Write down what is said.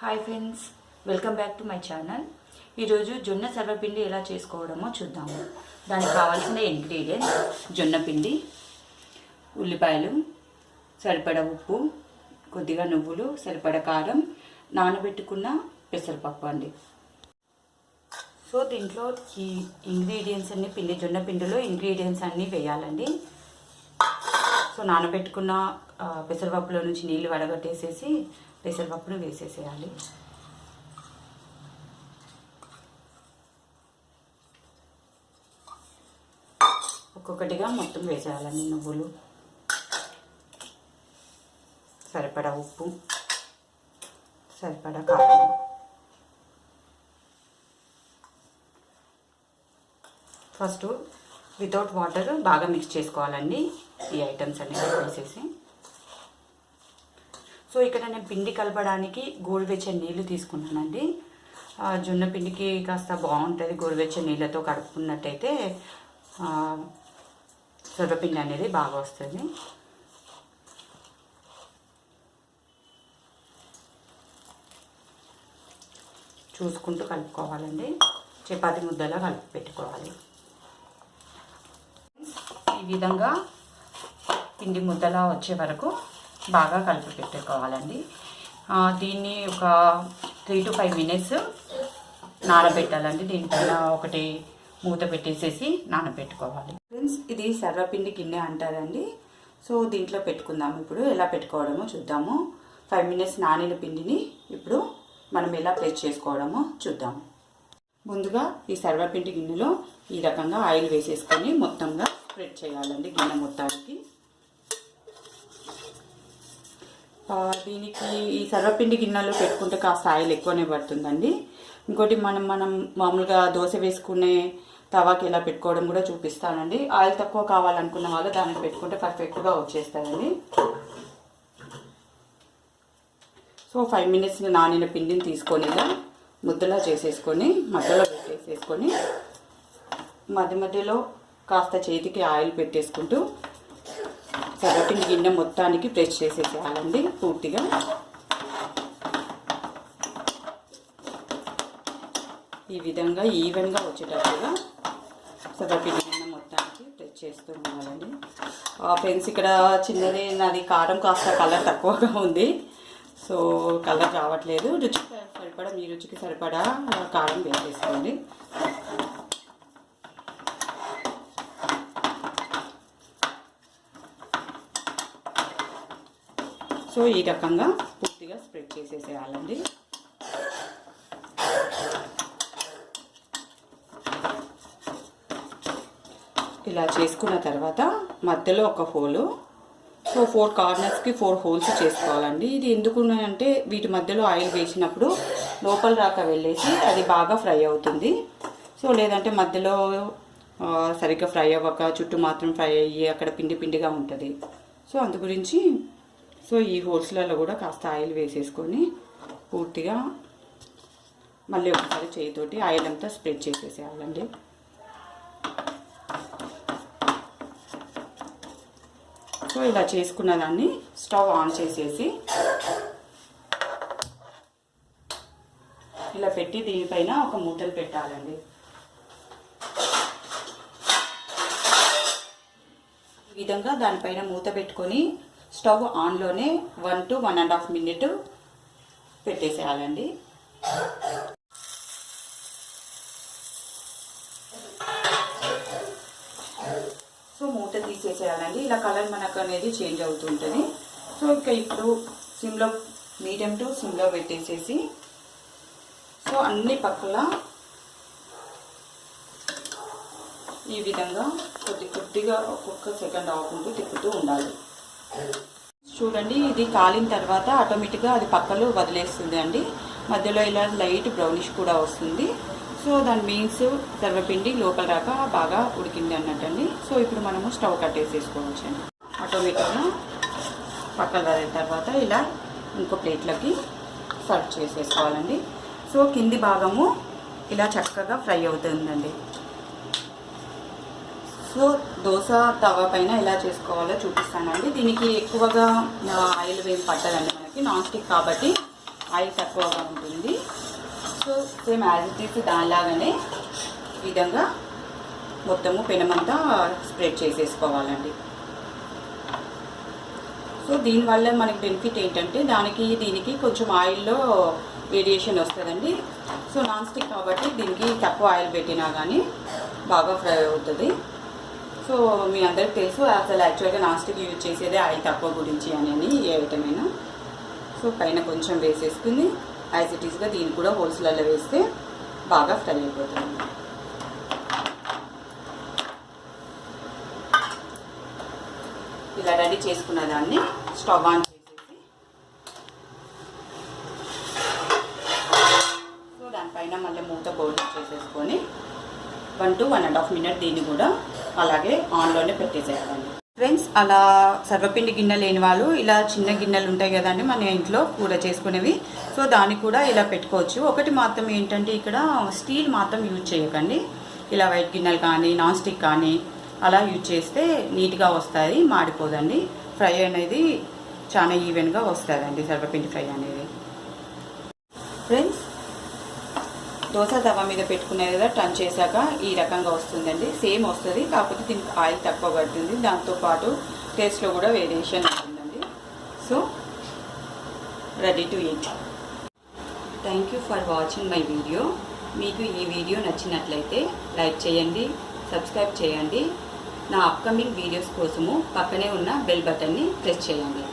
Hi friends, welcome back to my channel. ఈరోజు జొన్న సర్వపిండి ఎలా చేసుకోవడమో చూద్దాము. దానికి కావాల్సిన ఇంగ్రీడియంట్స్ జొన్న పిండి, ఉల్లిపాయలు, సరిపడా ఉప్పు, కొద్దిగా నువ్వులు, సరిపడా కారం, నానబెట్టుకున్న పెసరపప్పు అండి. సో దీంట్లో ఈ ఇంగ్రీడియంట్స్ అన్ని జొన్న పిండిలో ఇంగ్రీడియంట్స్ అన్నీ వేయాలండి. సో నానబెట్టుకున్న పెసరపప్పులో నుంచి నీళ్ళు వడగట్టేసేసి పెసరపప్పును వేసేసేయాలి. ఒక్కొక్కటిగా మొత్తం వేసేయాలండి. నువ్వులు, సరిపడా ఉప్పు, సరిపడా కారం, ఫస్ట్ వితౌట్ వాటర్ బాగా మిక్స్ చేసుకోవాలండి ఈ ఐటమ్స్ అన్ని వేసేసి. సో ఇక్కడ నేను పిండి కలపడానికి గోరువెచ్చని నీళ్ళు తీసుకున్నానండి. జొన్న పిండికి కాస్త బాగుంటుంది గోరువెచ్చని నీళ్ళతో కడుపుకున్నట్టయితే సొరపిండి అనేది బాగా వస్తుంది. చూసుకుంటూ కలుపుకోవాలండి. చపాతీ ముద్దలా కలిపి పెట్టుకోవాలి. ఈ విధంగా పిండి ముద్దలా వచ్చే వరకు బాగా కలిపి పెట్టుకోవాలండి. దీన్ని ఒక 3 to 5 minutes నానబెట్టాలండి. దీనిపైన ఒకటి మూత పెట్టేసేసి నానబెట్టుకోవాలి. ఫ్రెండ్స్, ఇది సర్వపిండి గిన్నె అంటారండి. సో దీంట్లో పెట్టుకుందాము. ఇప్పుడు ఎలా పెట్టుకోవడమో చూద్దాము. 5 minutes నానిన పిండిని ఇప్పుడు మనం ఎలా ప్రెస్ చేసుకోవడమో చూద్దాము. ముందుగా ఈ సర్వపిండి గిన్నెలో ఈ రకంగా ఆయిల్ వేసేసుకొని మొత్తంగా స్ప్రెడ్ చేయాలండి గిన్నె మొత్తానికి. దీనికి ఈ సర్వపిండి గిన్నెలో పెట్టుకుంటే కాస్త ఆయిల్ ఎక్కువనే పడుతుందండి. ఇంకోటి మనం మామూలుగా దోశ వేసుకునే తవాకి ఎలా పెట్టుకోవడం కూడా చూపిస్తానండి. ఆయిల్ తక్కువ కావాలనుకున్న వాళ్ళు దానికి పెట్టుకుంటే పర్ఫెక్ట్గా వచ్చేస్తారండి. సో 5 minutes నానిన పిండిని తీసుకొని ఇలా ముద్దలా చేసేసుకొని మధ్యలో పెట్టేసేసుకొని మధ్య మధ్యలో కాస్త చేతికి ఆయిల్ పెట్టేసుకుంటూ సర్వపిండి గిన్నె మొత్తానికి ప్రెస్ చేసేసేయాలండి పూర్తిగా. ఈ విధంగా ఈవెన్గా వచ్చేటట్టుగా సర్వపిండి గిన్నె మొత్తానికి ప్రెస్ చేస్తూ ఉండాలండి. ఫ్రెండ్స్, ఇక్కడ చిన్నది నాది కారం కాస్త కలర్ తక్కువగా ఉంది. సో కలర్ రావట్లేదు. రుచికి సరిపడా మీ రుచికి సరిపడా కారం వేసేసుకోండి. సో ఈ రకంగా పూర్తిగా స్ప్రెడ్ చేసేసేయాలండి. ఇలా చేసుకున్న తర్వాత మధ్యలో ఒక హోలు, సో 4 కార్నర్స్కి 4 holes చేసుకోవాలండి. ఇది ఎందుకు అంటే వీటి మధ్యలో ఆయిల్ వేసినప్పుడు లోపల రాక వెళ్ళేసి అది బాగా ఫ్రై అవుతుంది. సో లేదంటే మధ్యలో సరిగ్గా ఫ్రై అవ్వక చుట్టూ మాత్రం ఫ్రై అయ్యి అక్కడ పిండి పిండిగా ఉంటుంది. సో అందు గురించి సో ఈ హోల్స్లలో కూడా కాస్త ఆయిల్ వేసేసుకొని పూర్తిగా మళ్ళీ ఒకసారి చేయితోటి ఆయిల్ అంతా స్ప్రెడ్ చేసేసేయాలండి. సో ఇలా చేసుకున్న దాన్ని స్టవ్ ఆన్ చేసేసి ఇలా పెట్టి దీనిపైన ఒక మూతలు పెట్టాలండి. ఈ విధంగా దానిపైన మూత పెట్టుకొని స్టవ్ ఆన్లోనే 1 to 1.5 minutes పెట్టేసేయాలండి. సో మూత తీసేసేయాలండి. ఇలా కలర్ మనకు అనేది చేంజ్ అవుతుంటుంది. సో ఇంకా ఇప్పుడు సిమ్లో మీడియం టు సిమ్లో పెట్టేసేసి సో అన్ని పక్కల ఈ విధంగా కొద్దిగా ఒక్కొక్క సెకండ్ ఆపుకుంటూ తిప్పుతూ ఉండాలి. చూడండి, ఇది కాలిన తర్వాత ఆటోమేటిక్గా అది పక్కలో వదిలేస్తుంది అండి. మధ్యలో ఇలా లైట్ బ్రౌనిష్ కూడా వస్తుంది. సో దాని మీన్స్ సర్వపిండి లోపల రాక బాగా ఉడికింది అన్నట్టండి. సో ఇప్పుడు మనము స్టవ్ కట్టేసేసుకోవచ్చు అండి. ఆటోమేటిక్గా పక్కన వదిలిన తర్వాత ఇలా ఇంకో ప్లేట్లకి సర్వ్ చేసేసుకోవాలండి. సో కింది భాగము ఇలా చక్కగా ఫ్రై అవుతుందండి. సో దోశ తవ పైన ఎలా చేసుకోవాలో చూపిస్తానండి. దీనికి ఎక్కువగా ఆయిల్ వేసి పట్టదండి. మనకి నాన్ స్టిక్ కాబట్టి ఆయిల్ తక్కువగా ఉంటుంది. So same as it is దానిలాగానే ఈ విధంగా మొత్తము పెనమంతా స్ప్రెడ్ చేసేసుకోవాలండి. సో దీనివల్ల మనకి బెనిఫిట్ ఏంటంటే దీనికి కొంచెం ఆయిల్లో వేరియేషన్ వస్తుందండి. సో నాన్ స్టిక్ కాబట్టి దీనికి తక్కువ ఆయిల్ పెట్టినా కానీ బాగా ఫ్రై అవుతుంది. సో మీ అందరికి తెలుసు అసలు యాక్చువల్గా నాన్ స్టిక్ యూజ్ చేసేదే ఆయిల్ తక్కువ గురించి అని ఏ ఐటమ్ అయినా. సో పైన కొంచెం వేసేసుకుని యాజ్ ఇట్ ఈస్గా దీన్ని కూడా హోల్స్లలో వేస్తే బాగా ఫ్రై అయిపోతుంది. ఇలా రెడీ చేసుకున్న దాన్ని స్టవ్ ఆన్ చేసేసి సో దానిపైన మళ్ళీ మూత బోర్డు చేసేసుకొని 1 to 1.5 minutes దీన్ని కూడా అలాగే ఆన్లోనే పెట్టేసేయాలండి. ఫ్రెండ్స్, అలా సర్వపిండి గిన్నె లేని వాళ్ళు ఇలా చిన్న గిన్నెలు ఉంటాయి కదండి మన ఇంట్లో కూర చేసుకునేవి. సో దాన్ని కూడా ఇలా పెట్టుకోవచ్చు. ఒకటి మాత్రం ఏంటంటే ఇక్కడ స్టీల్ మాత్రం యూజ్ చేయకండి. ఇలా వైట్ గిన్నెలు కానీ నాన్ స్టిక్ కానీ అలా యూజ్ చేస్తే నీట్గా వస్తుంది, మాడిపోదండి. ఫ్రై అనేది చాలా ఈవెన్గా వస్తుందండి సర్వపిండి ఫ్రై అనేది. ఫ్రెండ్స్, దోశ తవ మీద పెట్టుకునేది కదా టర్న్ చేశాక ఈ రకంగా వస్తుందండి. సేమ్ వస్తుంది, కాకపోతే దీనికి ఆయిల్ తక్కువ పడుతుంది. దాంతోపాటు టేస్ట్లో కూడా వేరియేషన్ ఉంటుందండి. So ready to eat. Thank you for watching my video. మీకు ఈ వీడియో నచ్చినట్లయితే లైక్ చేయండి, సబ్స్క్రైబ్ చేయండి. నా అప్కమింగ్ వీడియోస్ కోసము పక్కనే ఉన్న బెల్ బటన్ని ప్రెస్ చేయండి.